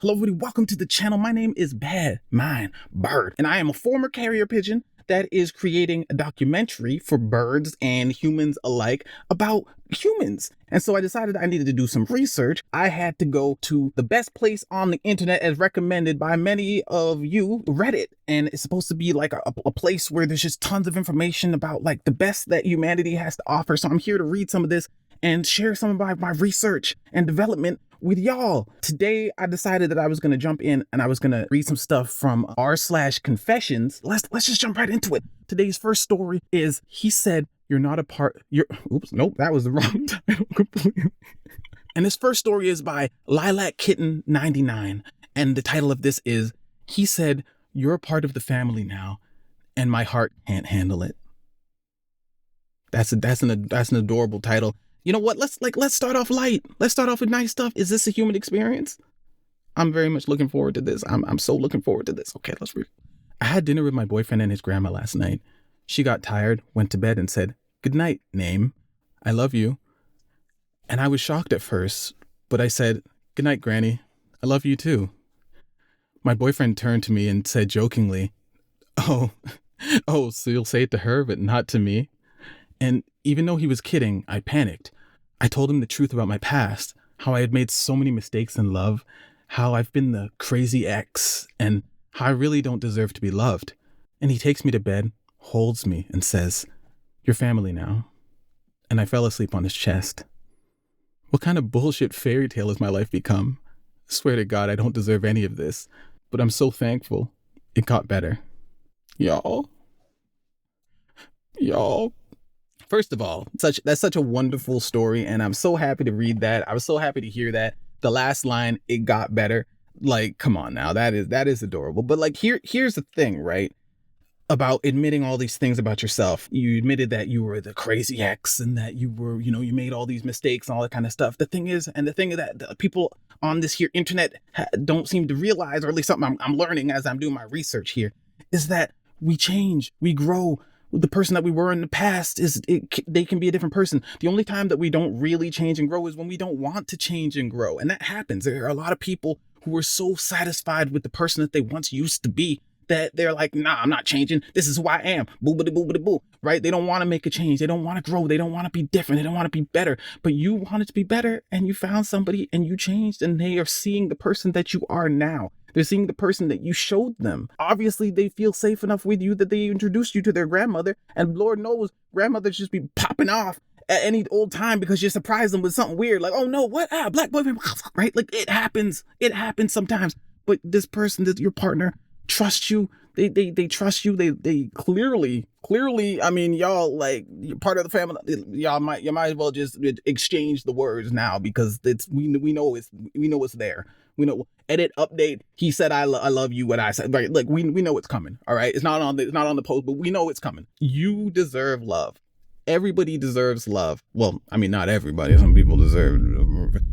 Hello everybody, welcome to the channel. My name is Bad Mind Bird, and I am a former carrier pigeon that is creating a documentary for birds and humans alike about humans. And so I decided I needed to do some research. I had to go to the best place on the internet as recommended by many of you, Reddit. And it's supposed to be like a place where there's just tons of information about like the best that humanity has to offer. So I'm here to read some of this and share some of my research and development with y'all. Today, I decided that I was going to jump in and I was going to read some stuff from r/confessions. Let's just jump right into it. Today's first story is, he said, you're not a part, oops, nope, that was the wrong title completely. And this first story is by Lilac Kitten 99. And the title of this is, he said, you're a part of the family now and my heart can't handle it. That's an adorable title. You know what? Let's start off light. Let's start off with nice stuff. Is this a human experience? I'm very much looking forward to this. I'm so looking forward to this. Okay, let's read. I had dinner with my boyfriend and his grandma last night. She got tired, went to bed and said, "Good night, Name. I love you." And I was shocked at first, but I said, "Good night, Granny. I love you too." My boyfriend turned to me and said jokingly, "Oh, so you'll say it to her, but not to me?" And even though he was kidding, I panicked. I told him the truth about my past, how I had made so many mistakes in love, how I've been the crazy ex, and how I really don't deserve to be loved. And he takes me to bed, holds me, and says, "You're family now." And I fell asleep on his chest. What kind of bullshit fairy tale has my life become? I swear to God, I don't deserve any of this, but I'm so thankful it got better. Y'all. First of all, that's such a wonderful story, and I'm so happy to read that. I was so happy to hear that. The last line, "it got better." Like, come on now, that is adorable. But like, here's the thing, right? About admitting all these things about yourself. You admitted that you were the crazy ex and that you were, you made all these mistakes and all that kind of stuff. The thing is that the people on this here internet don't seem to realize, or at least something I'm learning as I'm doing my research here, is that we change, we grow. The person that we were in the past they can be a different person. The only time that we don't really change and grow is when we don't want to change and grow. And that happens. There are a lot of people who are so satisfied with the person that they once used to be that they're like, nah, I'm not changing. This is who I am. Boo, right? They don't want to make a change. They don't want to grow. They don't want to be different. They don't want to be better. But you wanted to be better and you found somebody and you changed, and they are seeing the person that you are now. They're seeing the person that you showed them. Obviously, they feel safe enough with you that they introduced you to their grandmother. And Lord knows, grandmothers just be popping off at any old time because you surprise them with something weird. Like, oh no, what? Black boyfriend, right? Like, it happens. It happens sometimes. But this person, your partner, trust you. They trust you. They clearly, I mean, y'all, like, you're part of the family. You might as well just exchange the words now, because we know it's there. We know, edit, update. He said, I love you. What I said, right? Like, we know it's coming. All right. It's not on the post, but we know it's coming. You deserve love. Everybody deserves love. Well, I mean, not everybody. Some people deserve,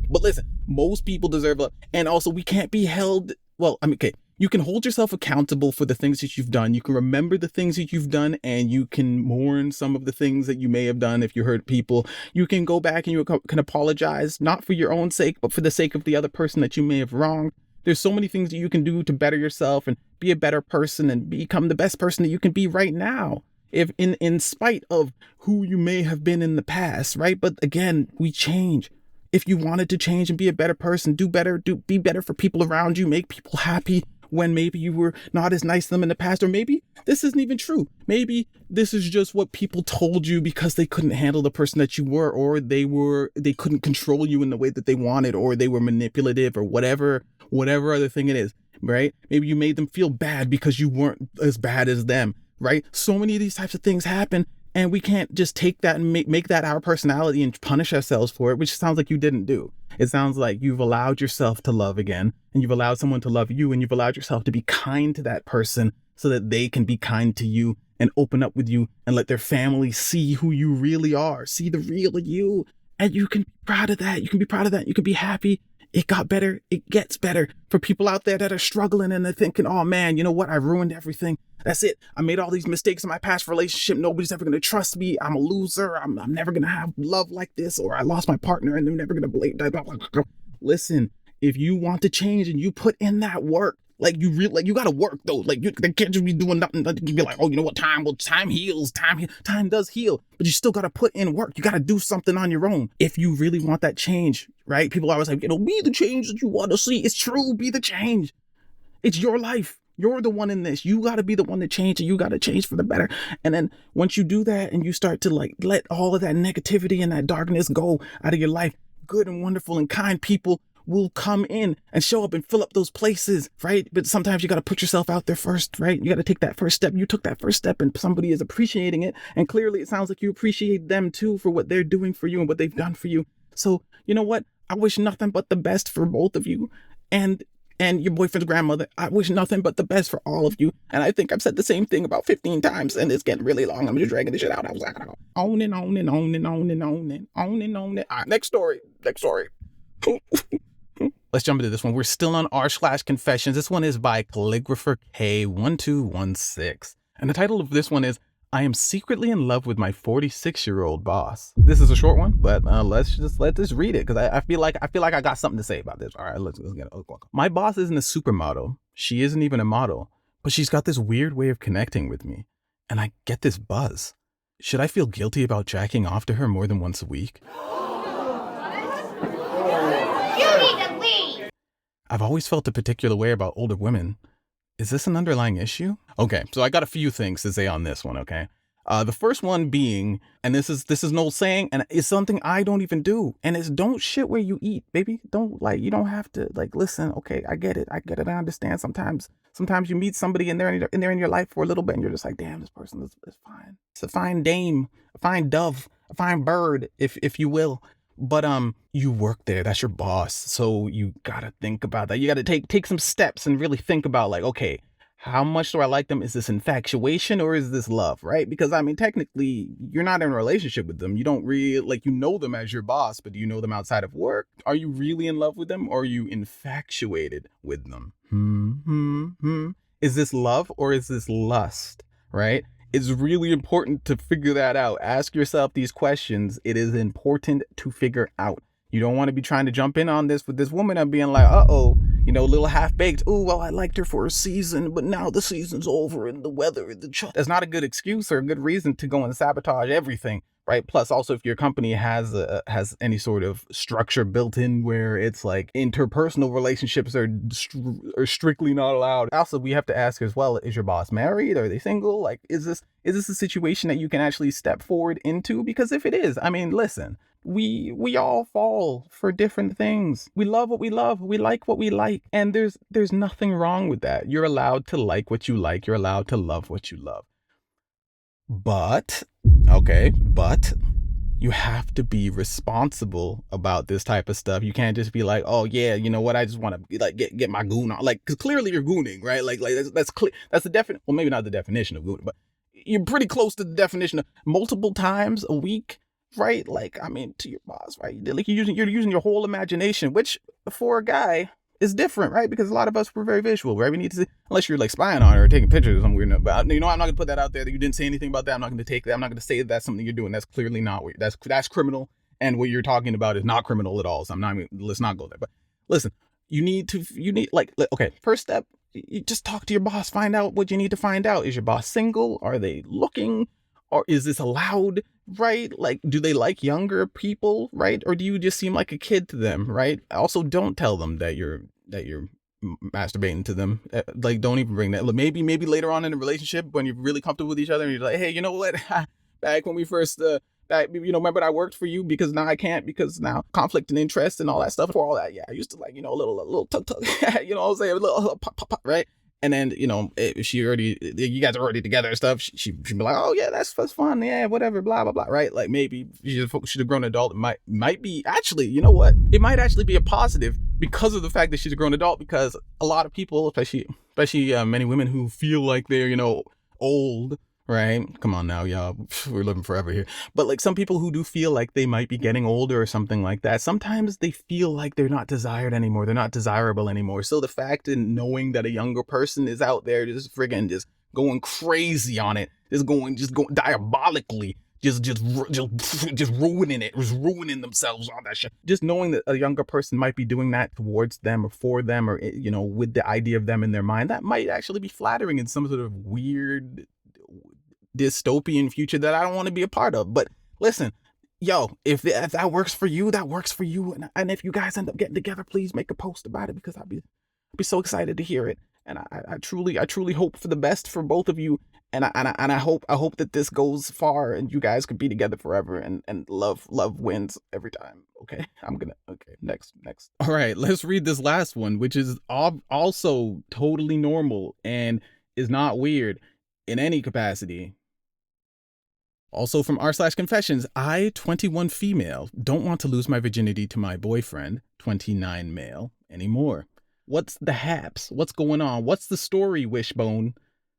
but listen, most people deserve love. And also, we can't be held. Well, I mean, okay. You can hold yourself accountable for the things that you've done. You can remember the things that you've done, and you can mourn some of the things that you may have done if you hurt people. You can go back and you can apologize, not for your own sake, but for the sake of the other person that you may have wronged. There's so many things that you can do to better yourself and be a better person and become the best person that you can be right now, if in spite of who you may have been in the past, right? But again, we change. If you wanted to change and be a better person, do better, be better for people around you, make people happy when maybe you were not as nice to them in the past, or maybe this isn't even true. Maybe this is just what people told you because they couldn't handle the person that you were, or they couldn't control you in the way that they wanted, or they were manipulative, or whatever other thing it is, right? Maybe you made them feel bad because you weren't as bad as them, right? So many of these types of things happen, and we can't just take that and make that our personality and punish ourselves for it, which sounds like you didn't do. It sounds like you've allowed yourself to love again, and you've allowed someone to love you, and you've allowed yourself to be kind to that person so that they can be kind to you and open up with you and let their family see who you really are, see the real you. And you can be proud of that. You can be proud of that. You can be happy. It got better. It gets better. For people out there that are struggling and they're thinking, oh man, you know what? I ruined everything. That's it. I made all these mistakes in my past relationship. Nobody's ever going to trust me. I'm a loser. I'm never going to have love like this. Or I lost my partner and they're never going to believe that. Listen, if you want to change and you put in that work, like you really, like you gotta work though. Like you they can't just be doing nothing. You be like, oh, you know what? Time heals. Time does heal, but you still gotta put in work. You gotta do something on your own if you really want that change, right? People are always like, be the change that you want to see. It's true. Be the change. It's your life. You're the one in this. You got to be the one to change, and you got to change for the better. And then once you do that and you start to like let all of that negativity and that darkness go out of your life, good and wonderful and kind people will come in and show up and fill up those places, right? But sometimes you got to put yourself out there first, right? You got to take that first step. You took that first step and somebody is appreciating it. And clearly it sounds like you appreciate them too for what they're doing for you and what they've done for you. So you know what? I wish nothing but the best for both of you. And your boyfriend's grandmother, I wish nothing but the best for all of you. And I think I've said the same thing about 15 times, and it's getting really long. I'm just dragging this shit out. I was like, on and on and on and on and on and on and on. All right, next story. Let's jump into this one. We're still on r/confessions. This one is by Calligrapher K1216. And the title of this one is, I am secretly in love with my 46-year-old boss. This is a short one, but let's just read it because I feel like I got something to say about this. All right, let's get it. My boss isn't a supermodel. She isn't even a model, but she's got this weird way of connecting with me, and I get this buzz. Should I feel guilty about jacking off to her more than once a week? You need to leave. I've always felt a particular way about older women. Is this an underlying issue? Okay, so I got a few things to say on this one, okay? The first one being, and this is an old saying, and it's something I don't even do, and it's don't shit where you eat, baby. You don't have to, listen, okay, I get it, I understand. Sometimes you meet somebody and they're in your life for a little bit, and you're just like, damn, this person is fine. It's a fine dame, a fine dove, a fine bird, if you will. But you work there, that's your boss, so you gotta think about that. You gotta take some steps and really think about, like, okay, how much do I like them? Is this infatuation or is this love, right? Because I mean, technically, you're not in a relationship with them. You don't really, you know them as your boss, but do you know them outside of work? Are you really in love with them, or are you infatuated with them? Is this love or is this lust, right? It's really important to figure that out. Ask yourself these questions. It is important to figure out. You don't want to be trying to jump in on this with this woman and being like, uh-oh, a little half-baked. Oh, well, I liked her for a season, but now the season's over and the weather, that's not a good excuse or a good reason to go and sabotage everything, right? Plus, also, if your company has any sort of structure built in where it's like interpersonal relationships are strictly not allowed. Also, we have to ask as well, is your boss married? Are they single? Like, is this a situation that you can actually step forward into? Because if it is, I mean, listen, we all fall for different things. We love what we love. We like what we like. And there's nothing wrong with that. You're allowed to like what you like. You're allowed to love what you love. But you have to be responsible about this type of stuff. You can't just be like, oh yeah, you know what? I just want to get my goon on. Because clearly you're gooning, right? That's clear. That's the definition. Well, maybe not the definition of gooning, but you're pretty close to the definition of multiple times a week. Right? To your boss, right? You're using your whole imagination, which for a guy is different, right? Because a lot of us, we're very visual, right? We need to see, unless you're spying on her or taking pictures or something weird about. I'm not going to put that out there that you didn't say anything about that. I'm not going to take that. I'm not going to say that's something you're doing. That's clearly not what that's criminal. And what you're talking about is not criminal at all. So let's not go there. But listen, okay, first step, you just talk to your boss, find out what you need to find out. Is your boss single? Are they looking? Or is this allowed, right? Do they like younger people, right? Or do you just seem like a kid to them, right? Also, don't tell them that you're masturbating to them. Don't even bring that. Maybe later on in the relationship when you're really comfortable with each other and you're like, hey, you know what? Back when we first, remember I worked for you because now I can't because now conflict and interest and all that stuff. For all that, yeah, I used to a little tug, you know what I'm saying? A little pop, right? And then, if you guys are already together and stuff, she'd be like, oh yeah, that's fun. Yeah, whatever, blah, blah, blah. Right? Maybe she's a grown adult. It might be actually, you know what? It might actually be a positive because of the fact that she's a grown adult, because a lot of people, especially many women who feel like they're, old, right? Come on now, y'all. We're living forever here. But some people who do feel like they might be getting older or something like that, sometimes they feel like they're not desired anymore. They're not desirable anymore. So the fact in knowing that a younger person is out there just going crazy on it, just going diabolically just ruining it, just ruining themselves, all that shit. Just knowing that a younger person might be doing that towards them or for them, or with the idea of them in their mind, that might actually be flattering in some sort of weird dystopian future that I don't want to be a part of. But listen, yo, if that works for you, that works for you. And if you guys end up getting together, please make a post about it, because I'd be so excited to hear it. And I truly hope for the best for both of you. And I hope that this goes far and you guys could be together forever, and love wins every time. Okay, okay, next. All right, let's read this last one, which is also totally normal and is not weird in any capacity. Also from r/confessions, I, 21 female, don't want to lose my virginity to my boyfriend, 29 male, anymore. What's the haps? What's going on? What's the story, Wishbone?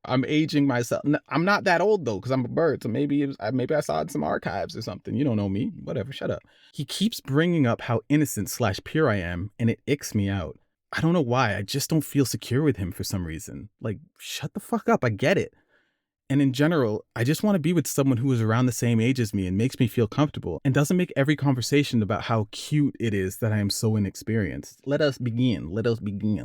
I'm aging myself. I'm not that old though, because I'm a bird. So maybe I saw it in some archives or something. You don't know me. Whatever. Shut up. He keeps bringing up how innocent/pure I am, and it icks me out. I don't know why. I just don't feel secure with him for some reason. Like, shut the fuck up. I get it. And in general, I just want to be with someone who is around the same age as me and makes me feel comfortable and doesn't make every conversation about how cute it is that I am so inexperienced. Let us begin.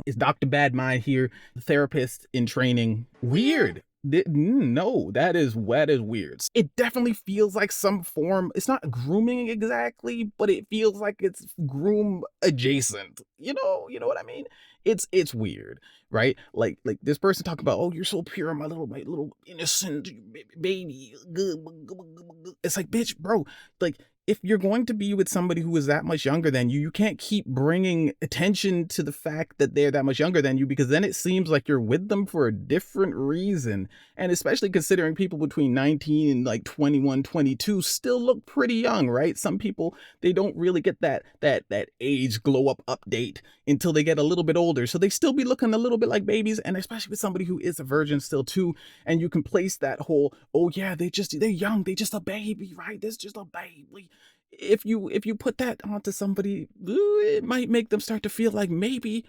Is Dr. Badmind here, the therapist in training? Weird. No, that is weird. It definitely feels like some form. It's not grooming exactly, but it feels like it's groom adjacent. You know what I mean? It's weird, right? Like this person talking about, oh, you're so pure, my little innocent baby. It's like, bitch, bro, like, if you're going to be with somebody who is that much younger than you, you can't keep bringing attention to the fact that they're that much younger than you, because then it seems like you're with them for a different reason. And especially considering people between 19 and like 21, 22 still look pretty young, right? Some people, they don't really get that age glow up update until they get a little bit older. So they still be looking a little bit like babies, and especially with somebody who is a virgin still too. And you can place that whole, oh yeah, they're young, they just a baby, right? That's just a baby. If you put that onto somebody, it might make them start to feel like maybe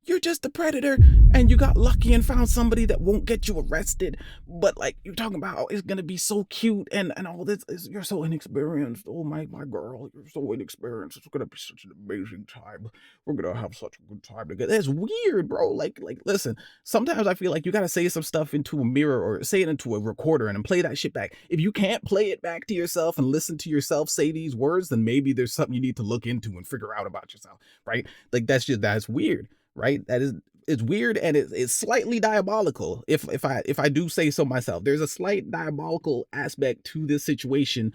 you're just a predator and you got lucky and found somebody that won't get you arrested. But like, you're talking about how it's gonna be so cute and all this, you're so inexperienced. Oh my girl, you're so inexperienced. It's gonna be such an amazing time. We're gonna have such a good time together. That's weird, bro. Like listen, sometimes I feel like you gotta say some stuff into a mirror or say it into a recorder and then play that shit back. If you can't play it back to yourself and listen to yourself say these words, then maybe there's something you need to look into and figure out about yourself, right? Like that's weird. Right? It's weird, and it's slightly diabolical. If I do say so myself, there's a slight diabolical aspect to this situation,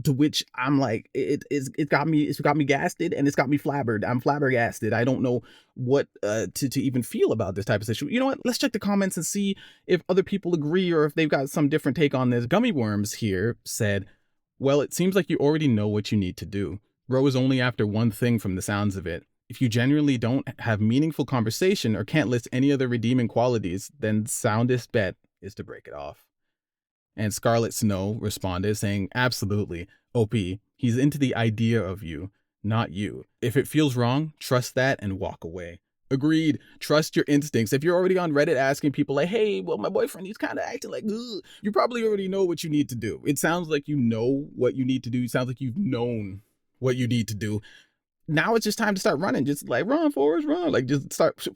to which I'm like, it's got me gasted, and it's got me I'm flabbergasted. I don't know what to even feel about this type of situation. You know what? Let's check the comments and see if other people agree or if they've got some different take on this. Gummy Worms here said, well, it seems like you already know what you need to do. Ro is only after one thing from the sounds of it. If you genuinely don't have meaningful conversation or can't list any other redeeming qualities, then soundest bet is to break it off. And Scarlet Snow responded saying, absolutely, OP, he's into the idea of you, not you. If it feels wrong, trust that and walk away. Agreed. Trust your instincts. If you're already on Reddit asking people like, hey, well, my boyfriend, he's kind of acting like, ugh, you probably already know what you need to do. It sounds like you know what you need to do. It sounds like you've known what you need to do. Now it's just time to start running. Just like, run, Forrest, run. Like, just start,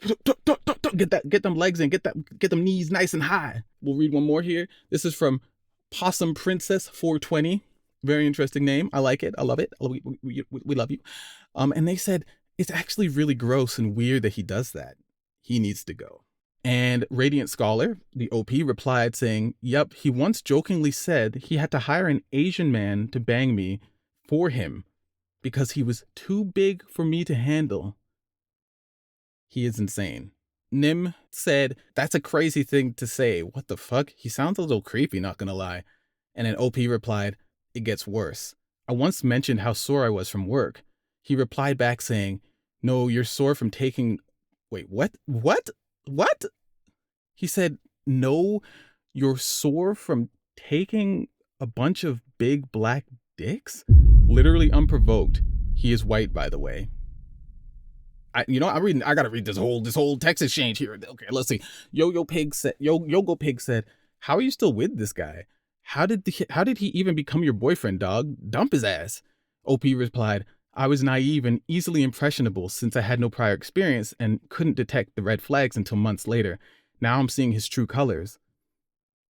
get them legs in, get them knees nice and high. We'll read one more here. This is from Possum Princess 420. Very interesting name. I like it. I love it. We love you. And they said, it's actually really gross and weird that he does that. He needs to go. And Radiant Scholar, the OP, replied saying, yep, he once jokingly said he had to hire an Asian man to bang me for him, because he was too big for me to handle. He is insane. Nim said, that's a crazy thing to say. What the fuck? He sounds a little creepy, not gonna lie. And then OP replied, it gets worse. I once mentioned how sore I was from work. He replied back saying, no, you're sore from taking... Wait, what? What? He said, no, you're sore from taking a bunch of big black dicks? Literally unprovoked. He is white, by the way. I gotta read this whole text exchange here. Okay, let's see. Yo-Go Pig said, how are you still with this guy? how did he even become your boyfriend, dog? Dump his ass. OP replied, I was naive and easily impressionable since I had no prior experience and couldn't detect the red flags until months later. Now I'm seeing his true colors.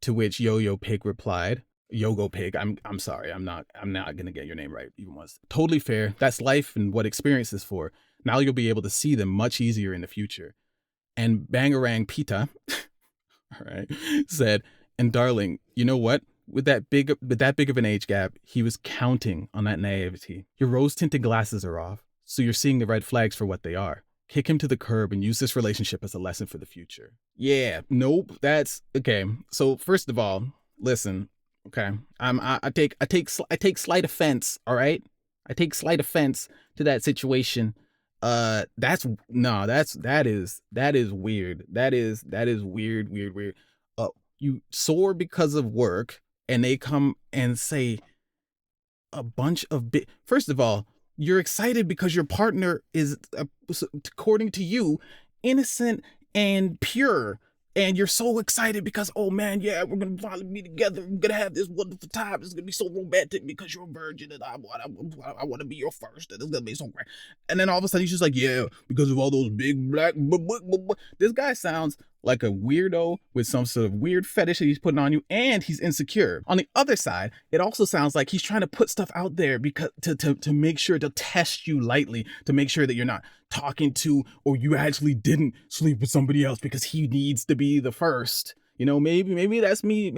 To which Yo-Yo Pig replied, Yogo Pig, I'm sorry, I'm not gonna get your name right even once. Totally fair. That's life and what experience is for. Now you'll be able to see them much easier in the future. And Bangarang Pita, all right, said, and darling, you know what? With that big of an age gap, he was counting on that naivety. Your rose-tinted glasses are off, so you're seeing the red flags for what they are. Kick him to the curb and use this relationship as a lesson for the future. Yeah, nope, that's okay. So first of all, listen, okay, I take slight offense. All right, I take slight offense to that situation. That's no, that is weird. That is weird. You sore because of work, and they come and say a bunch of big. First of all, you're excited because your partner is, according to you, innocent and pure. And you're so excited because, oh man, yeah, we're gonna finally be together. We're gonna have this wonderful time. It's gonna be so romantic because you're a virgin and I want to be your first. And it's gonna be so great. And then all of a sudden he's just like, yeah, because of all those big black. This guy sounds like a weirdo with some sort of weird fetish that he's putting on you, and he's insecure. On the other side, it also sounds like he's trying to put stuff out there because to make sure to test you lightly, to make sure that you're not talking to or you actually didn't sleep with somebody else because he needs to be the first. You know, maybe that's me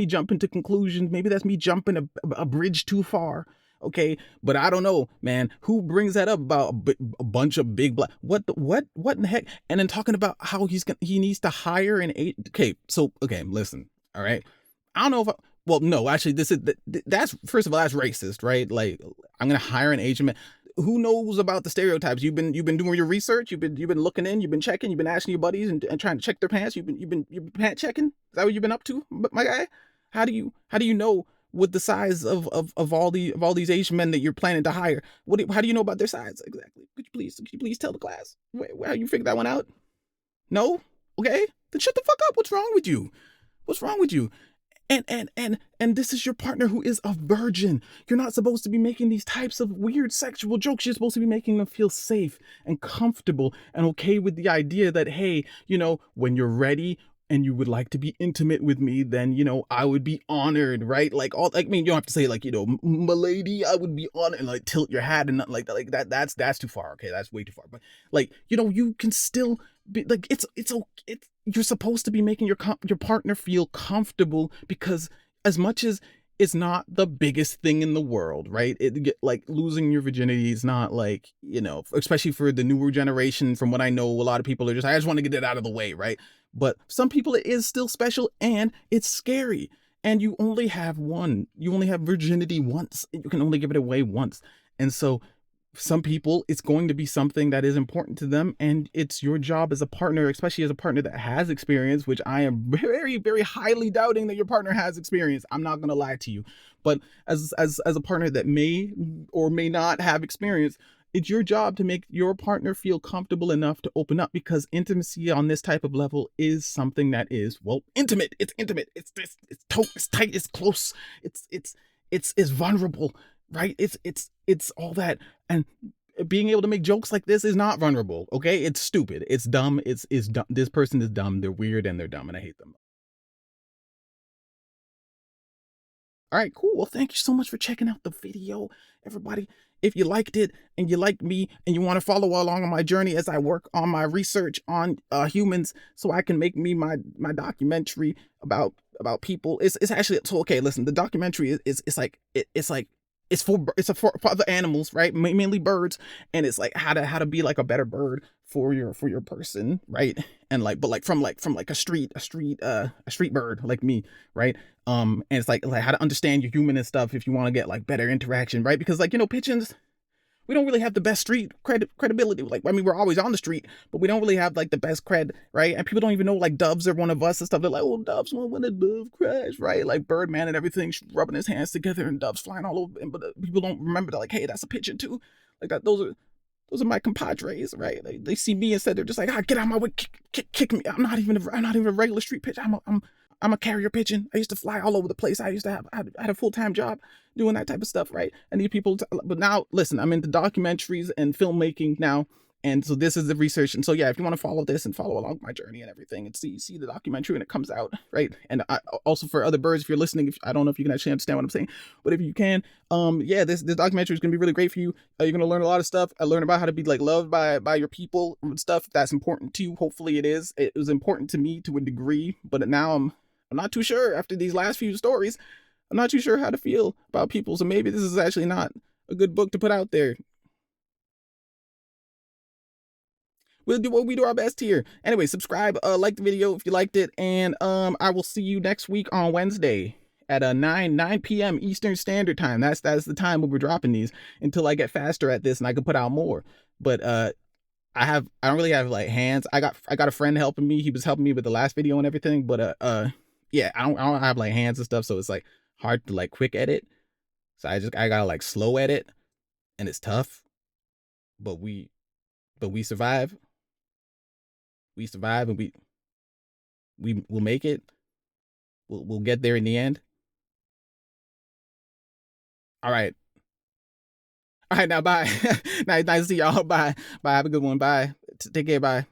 jumping to conclusions. Maybe that's me jumping a bridge too far. Okay, but I don't know, man. Who brings that up about a bunch of big black? What in the heck? And then talking about how he needs to hire an eight. Okay, so listen. All right, I don't know if well, no, actually, that's first of all, that's racist, right? Like, I'm gonna hire an Asian man. Who knows about the stereotypes? You've been doing your research. You've been looking in. You've been checking. You've been asking your buddies and trying to check their pants. You've been pant checking. Is that what you've been up to, my guy? How do you know with the size of all these Asian men that you're planning to hire? How do you know about their size exactly? Could you please tell the class how you figured that one out? No? Okay, then shut the fuck up. What's wrong with you? What's wrong with you? And this is your partner who is a virgin. You're not supposed to be making these types of weird sexual jokes. You're supposed to be making them feel safe and comfortable and okay with the idea that, hey, you know, when you're ready and you would like to be intimate with me, then, you know, I would be honored, right? Like, I mean, you don't have to say like, you know, milady, I would be honored, and like tilt your hat and nothing like that. Like that's too far. Okay, that's way too far. But like, you know, you can still be like, it's you're supposed to be making your partner feel comfortable, because as much as it's not the biggest thing in the world, right? Like losing your virginity is not like, you know, especially for the newer generation. From what I know, a lot of people are just, I just want to get it out of the way, right? But some people, it is still special and it's scary. And you only have virginity once. You can only give it away once. And so some people, it's going to be something that is important to them, and it's your job as a partner, especially as a partner that has experience, which I am very, very highly doubting that your partner has experience. I'm not going to lie to you. But as a partner that may or may not have experience, it's your job to make your partner feel comfortable enough to open up, because intimacy on this type of level is something that is, well, intimate. It's intimate. It's tight. It's close. It's vulnerable, right? It's all that. And being able to make jokes like this is not vulnerable. Okay, it's stupid. It's dumb. It's dumb. This person is dumb. They're weird and they're dumb, and I hate them. All right, cool. Well, thank you so much for checking out the video, everybody. If you liked it and you like me and you want to follow along on my journey as I work on my research on humans, so I can make me my documentary about people. It's actually, so okay. Listen, the documentary is it's for other animals, right? Mainly birds, and it's like how to be like a better bird for your person, right? And like, but like from a street bird like me, right? And it's like how to understand your human and stuff if you want to get like better interaction, right? Because like, you know, pigeons, we don't really have the best street credibility. Like, I mean, we're always on the street, but we don't really have like the best cred, right? And people don't even know like doves are one of us and stuff. They're like, oh, doves, when a dove crash, right? Like Birdman and everything, rubbing his hands together and doves flying all over. But people don't remember that, like, hey, that's a pigeon too. Like that, those are my compadres, right? They see me instead. They're just like, ah, get out of my way, kick me. I'm not even a regular street pigeon. I'm a carrier pigeon. I used to fly all over the place. I had a full-time job doing that type of stuff, right? I need people to, but now listen, I'm into documentaries and filmmaking now. And so this is the research. And so, yeah, if you want to follow this and follow along my journey and everything and see the documentary when it comes out, right? And also for other birds, if you're listening, I don't know if you can actually understand what I'm saying, but if you can, yeah, this documentary is going to be really great for you. You're going to learn a lot of stuff. I learned about how to be like loved by your people and stuff. That's important to you. Hopefully it is. It was important to me to a degree, but now I'm not too sure after these last few stories. I'm not too sure how to feel about people. So maybe this is actually not a good book to put out there. We'll do what we do our best here. Anyway, subscribe, like the video if you liked it, and I will see you next week on Wednesday at 9 p.m. Eastern Standard Time. That's the time when we're dropping these until I get faster at this and I can put out more. But I don't really have like hands. I got a friend helping me. He was helping me with the last video and everything. But yeah, I don't have like hands and stuff, so it's like hard to like quick edit. So I gotta like slow edit, and it's tough. But we survive. We survive, and we'll make it. We'll get there in the end. All right. All right, now bye. Nice to see y'all. Bye. Bye. Have a good one. Bye. Take care. Bye.